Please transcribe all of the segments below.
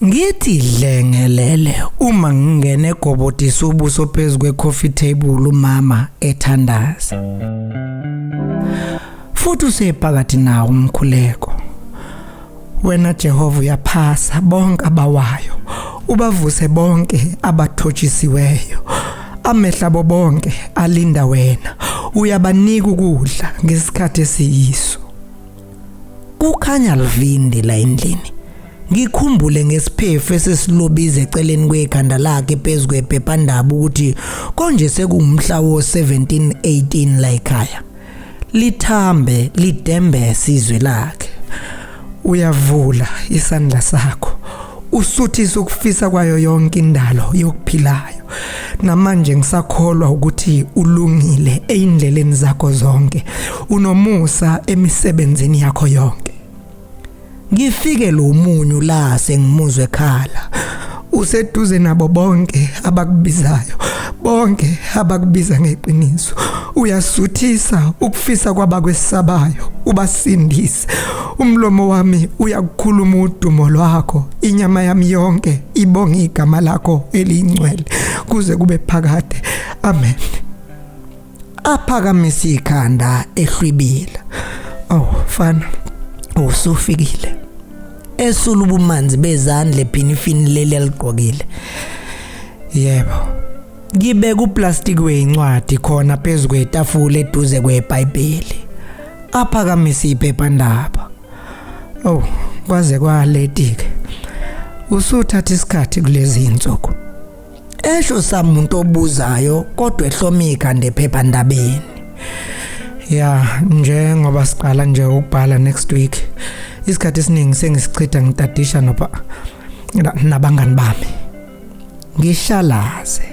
Ngithi dlengelele uma ngingene egobotisa ubuso phezulu kwe-coffee table umama ethandaza. Futhi usephakathi nawo umkhuleko. Wena Jehova uyaphasa bonke abawayo, ubavuse bonke abathotshisiweyo. Amehla bonke alinda wena, uyabanika ukudla ngesikhathi esiyiso. Kukhanya livindi la endlini. Ngikhumbule ngesiphefu esesilobiza eceleni kwekhanda lakhe phezulu kwephephandaba ukuthi konje sekungumhla wo-17-18 la ekhaya. Lithambe lidembe sizwe lakhe. Uyavula isandla sakho, usuthisa ukufisa kwayo yonke indalo yokuphilayo. Namanje ngisakholwa ukuthi ulungile eindleleni zakho zonke, unomusa emisebenzini yakho yonke. Ngifike lo munyu la sengimuzwe ekhala. Useduze nabo bonke abakubizayo, bonke abakubiza ngeqiniso. Uyasuthisa ukufisa kwabakwesabayo, ubasindise. Umlomo wami uyakukhuluma udumo lwakho, inyama yami yonke ibonga igama lakho elingcwele kuze kube phakade. Amen. Aphakamisa ikhanda ehlwibila. Oh, mfana, usufikile. Esuluba umanzi bezandla ephinifini leli aligqokile. Yebo. Ngibeka uplastic weincwadi khona phezulu kwetafula eduze kweBhayibheli. Aphakamisa iphephandaba. Oh, kwaze kwaletike. Usuthatha isikhathi kulezi insuku. Esho samuntu obuzayo kodwa ehlomika ndephephandabeni. Ya, njengoba siqala nje ukubhala next week. Isikhathi esiningi sengisichitha ngitadisha nabangani bami. Ngishalaze.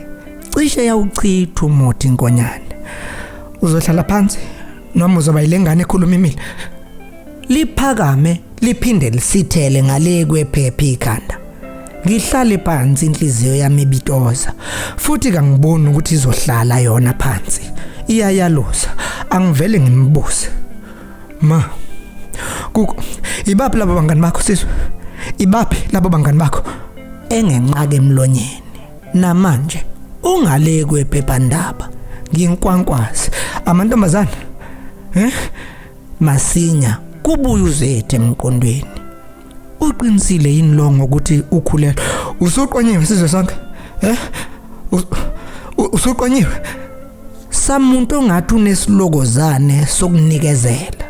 Cishe yawuchitha umuthi inkonyane. Uzohlala phansi noma uzoba ilengane ekhuluma imile. Liphakame liphinde lisithele ngale kwephepha ikhanda. Ngihlale phansi inhliziyo yami ibitoza. Futhi kangiboni ukuthi izohlala yona phansi. Iyayaluza. Angivele ngimbuze. Ma, ibaphi labo bangani bakho siswe? Ibaphi labo bangani bakho? Engenqake emlonyeni. Namanje ungale kwephephandaba. Nginkwankwazi. Amantombazana. Masinya kubuye uzethe emqondweni. Uqinisile yini lo ngokuthi ukhulelwe? Usuqonyiwe sizwe sonke? Usuqonyiwe? Samuntu ongathi unesilokozane sokunikezela.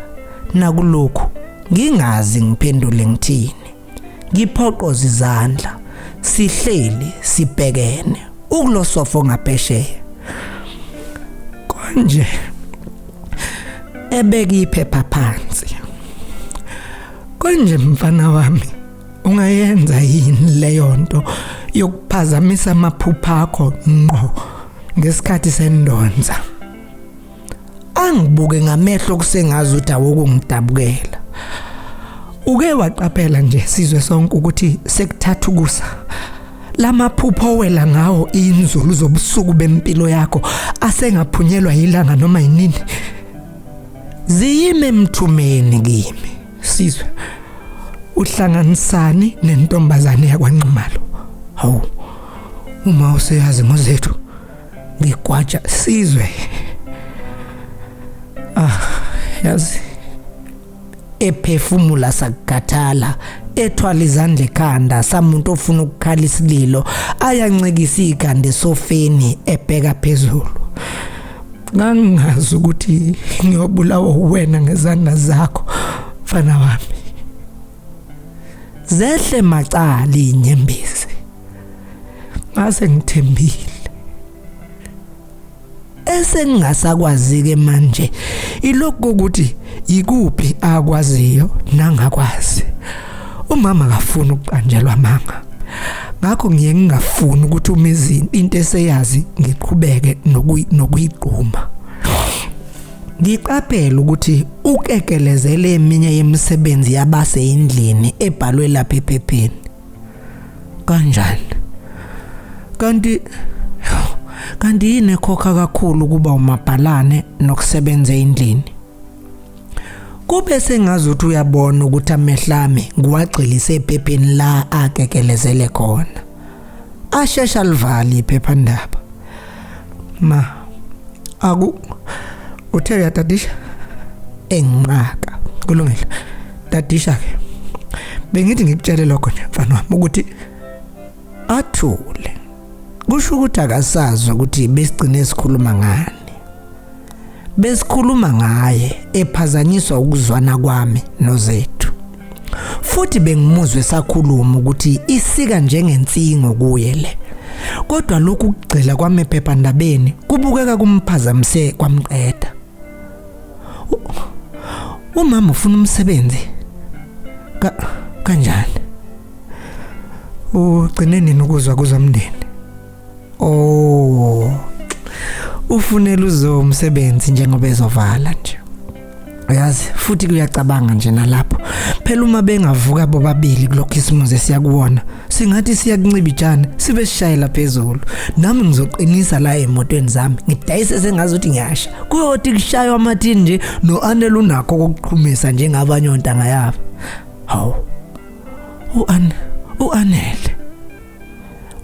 Nakulokhu ngingazi ngiphendule ngithini. Ngiphoqoza izandla, sihleli sibhekene ukulosofo ngaphesheya. Konje ebeka iphepha phansi. Konje mfana wami, ungayenza yini leyo nto yokuphazamisa amaphupha akho ngqo ngesikhathi sendonza? Angibuke ngamehlo kusengazi ukuthi awokungidabukela. Uke waqaphela nje sizwe sonke ukuthi sekuthatha ukusa. Lamaphupho owela ngawo inzulu zobusuku bempilo yakho asengaphunyelwa ilanga noma yinini. Ziyime emthumeni kimi sizwe. Uhlanganisani nentombazane yakwaNxumalo. Hawu. Uma useyazi ngozethu ngigwaja sizwe. Yazi. Ephefumula sakukhathala, ethwala izandla ekhanda samuntu ofuna ukukhala isililo, ayancekisa ikhanda esofeni ebheka phezulu. Ngangazi ukuthi ngiyobulawa wena ngezandla zakho, mfana wami. Zehle macala inyembezi. Mase ngithembile. Esengasakwazi ke manje ilokho ukuthi ikuphi akwaziyo nangakwazi. Umama akafuna ukuqanjelwa amanga. Ngakho ngiye ngingafuni ukuthi umizini into eseyazi ngiqhubeke nokuyiqhuma. Ngiqaphela ukuthi ukekelezele eminye yemisebenzi yabase endlini ebhalwe lapha ephepheni. Kanjani? Kanti yini ekhokha kakhulu kuba umabhalane nokusebenza endlini? kube sengazuthi uyabona ukuthi amehlami ngiwagcilise ephepheni la akekelezele khona ashesha livali iphephandaba ma uthe uyatadisha enqaka kulungile tadisha ke bengithi ngikutshele lokho nje mfana wami ukuthi athule kusho ukuthi akasazi ukuthi besigcine sikhuluma ngani besikhuluma ngaye ephazanyiswa ukuzwana kwami nozethu futhi bengimuzwe sakhuluma ukuthi isika njengensingo kuye le kodwa lokhu kugcila kwami ephephandabeni kubukeka kumphazamise kwamqeda umama ufuna umsebenzi kanjani ugcine nini ukuzwa kuzomndeni ufunela uzomsebenzi njengoba ezovala nje uyazi futhi kuyacabanga nje nalapho phela uma bengavuka bobabili kulokho isimuze siyakuwona singathi siyakuncibijana sibe sishayela phezulu nami ngizoqinisa la emotweni zami ngidayise sengazuthi ngiyasha kuyothi kushaywa amathini nje noAnele unakho kokuqhumisa njengabanye ontanga yabo hawu uAnele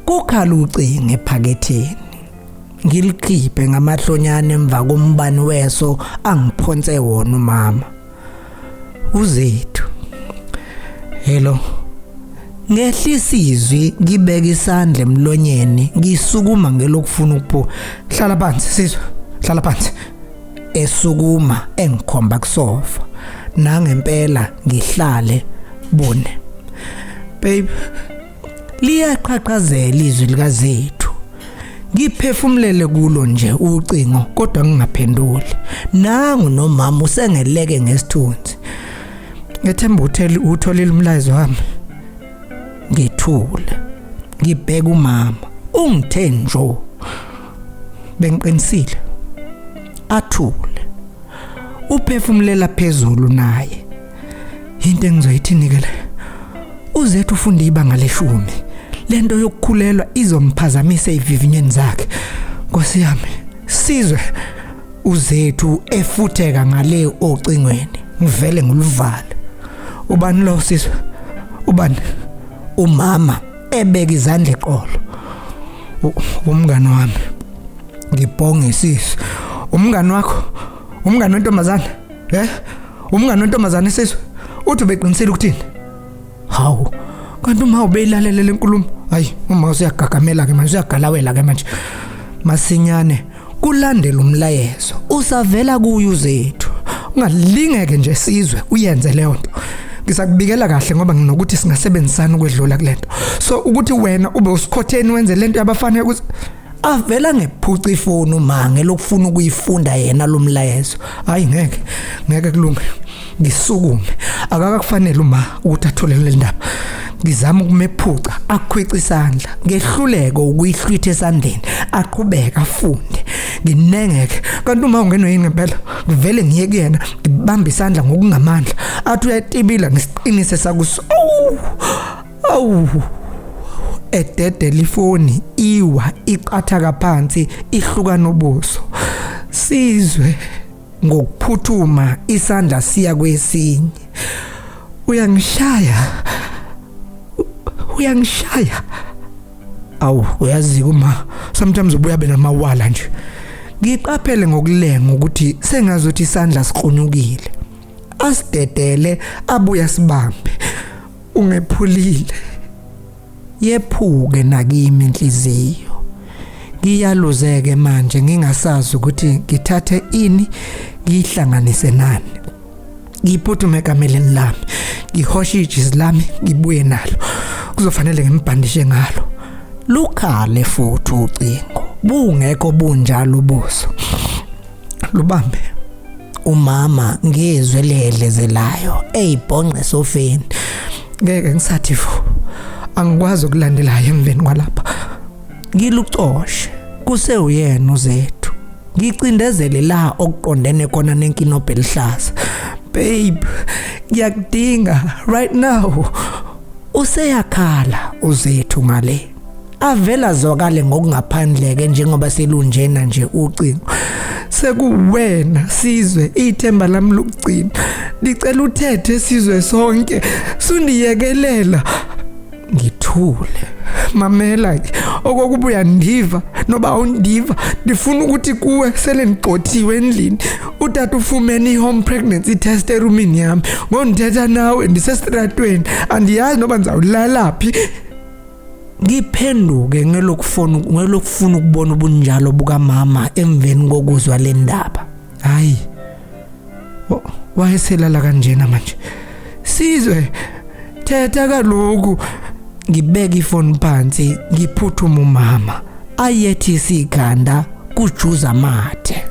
kukhala ucinge ephaketheni ngilikhiphe ngamahlonyane emva kombani weso angiphonse wona umama uzethu hello ngehlisa izwi ngibeka isandla emlonyeni ngisukuma ngelokufuna ukupho hlala phansi sizwe hlala phansi esukuma engikhomba kusofa nangempela ngihlale bone babe liyaqhaqhazela izwi likazethu ngiphefumlele kulo nje ucingo kodwa ngingaphenduli nangu nomama usengeleke ngesithunzi ngethemba utholile umlayezo wami ngithule ngibheka umama ungithe njo bengiqinisile athule uphefumlela phezulu naye into engizoyithini ke le uzethu ufunda ibanga le10 lento yokukhulelwa izomphazamisa ivivinyeni zakhe Nkosi yami sizwe uzethu efutheka ngale ocingweni ngivele ngiluvale ubani lo sizwe ubani umama ebeka izandla eqolo umngane wami ngibhonge isisi umngane wakho umngane wentombazana umngane wentombazana sizwe uthi beqinisile ukuthini hawu kanti uma ubeyilalela lenkulumo hayi uma usiyagagamela ke manje uyagalawela ke manje masinyane kulandela umlayezo usavela kuyo uzethu ungalingeke nje sizwe uyenze leyo nto ngisakubikela kahle ngoba nginokuthi singasebenzisana ukwedlula kulento so ukuthi wena ube usikhotheni wenze lento yabafana ukuthi avela ngephuca ifoni umange lokufuna ukuyifunda yena lo mlayezo hayi ngeke kulunge ngisukume akakakufanele uma ukuthi athole le ndaba ngizama ukumephuca akhwica isandla ngehluleko ukuyihlwitha esandleni aqhubeka afunde nginengeke kanti uma ungenwe yini ngempela ngivele ngiye kuyena ngibamba isandla ngokungamandla athi uyatibila ngisiqinise sakuso ededela ifoni iwa iqatha phansi ihluka nobuso sizwe ngokuphuthuma isandla siya kwesinye uyangishaya awu uyazi uma sometimes ubuya benamawala nje ngiqaphele ngokulenga ukuthi sengazothi isandla siqonyukile asidedele abuya sibambe ungephulile yephuke nakimi inhliziyo ngiyaluzeke manje ngingasazi ukuthi ngithathe ini ngihlanganise nani ngiphuthume ekameleni lami ngihosha ijizi lami ngibuye nalo kuzofanele ngimbhandishe ngalo lukhale futhi ucingo bungekho bunjalo ubuso lubambe umama ngizwe ledlezelayo eyibhonqe sofeni ngeke ngisathi angikwazi ukulandela emveni kwalapha ngilucoshe kuse uyena uzethu ngicindezele la okuqondene khona nenkinobhe lihlaza babe ngiyakudinga right now useyakhala uzethu ngale avela zwakale ngokungaphandleke njengoba selunjena nje ucingo sekuwena sizwe ithemba lami lokugcina Ngicela uthethe sizwe sonke. Sundiyekelela. Ngithule. Mamela ke. Okokuba uyandiva noba awundiva, ndifuna ukuthi kuwe sele ndigqothiwe endlini. Utata ufumene i-home pregnancy test erumini yami. Ngondithetha nawe ndisestratweni, andiyazi noba ndizawulala phi. Ngiphenduke ngelokufuna ukubona ubunjalo bukamama emveni kokuzwa le ndaba. Hayi. Wayeselala kanjena manje. Sizwe, thetha kaloku. Ngibeka ifoni phansi, ngiphuthuma umama. Ayethisa ikhanda kujuza amathe.